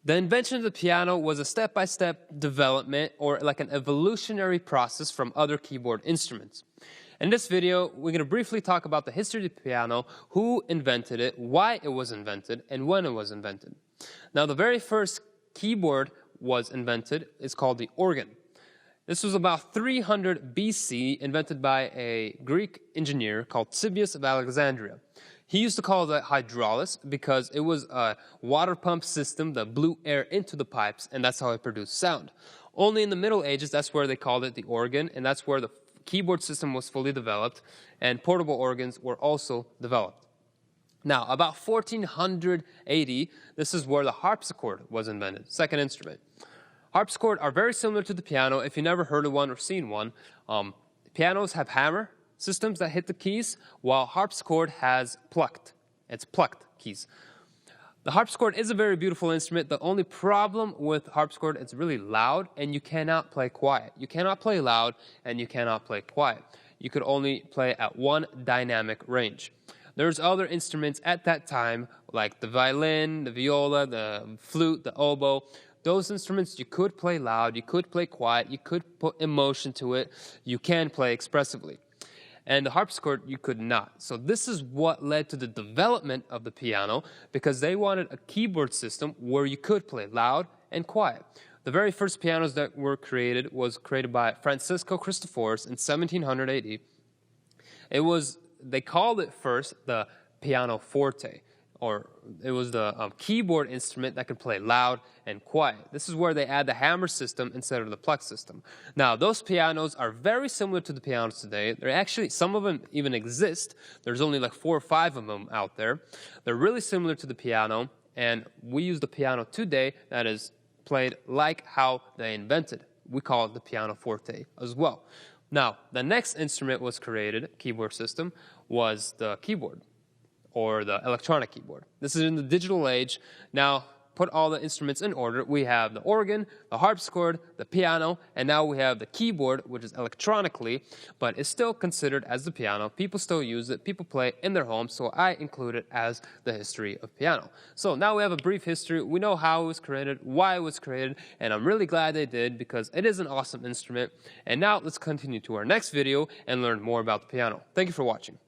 The invention of the piano was a step-by-step development or like an evolutionary process from other keyboard instruments. In this video, we're going to briefly talk about the history of the piano, who invented it, why it was invented, and when it was invented. Now, the very first keyboard was invented is called the organ. This was about 300 BC, invented by a Greek engineer called Cibbius of Alexandria. He used to call it hydraulis because it was a water pump system that blew air into the pipes, and that's how it produced sound. Only in the Middle Ages, that's where they called it the organ, and that's where the keyboard system was fully developed, and portable organs were also developed. Now, about 1480, this is where the harpsichord was invented, second instrument. Harpsichords are very similar to the piano. If you've never heard of one or seen one, pianos have hammer systems that hit the keys, while harpsichord has plucked. It's plucked keys. The harpsichord is a very beautiful instrument. The only problem with harpsichord, it's really loud, and you cannot play quiet. You cannot play loud, and you cannot play quiet. You could only play at one dynamic range. There's other instruments at that time, like the violin, the viola, the flute, the oboe. Those instruments you could play loud, you could play quiet, you could put emotion to it, you can play expressively. And the harpsichord, you could not. So this is what led to the development of the piano, because they wanted a keyboard system where you could play loud and quiet. The very first pianos that were created was created by Francisco Christoforus in 1700 AD. They called it first the pianoforte, or it was the keyboard instrument that could play loud and quiet. This is where they add the hammer system instead of the pluck system. Now, those pianos are very similar to the pianos today. They're actually, some of them even exist. There's only like 4 or 5 of them out there. They're really similar to the piano, and we use the piano today that is played like how they invented. We call it the pianoforte as well. Now, the next instrument was created, keyboard system, was the keyboard, or the electronic keyboard. This is in the digital age. Now, put all the instruments in order. We have the organ, the harpsichord, the piano, and now we have the keyboard, which is electronically, but it's still considered as the piano. People still use it. People play it in their homes, so I include it as the history of piano. So now we have a brief history. We know how it was created, why it was created, and I'm really glad they did because it is an awesome instrument. And now let's continue to our next video and learn more about the piano. Thank you for watching.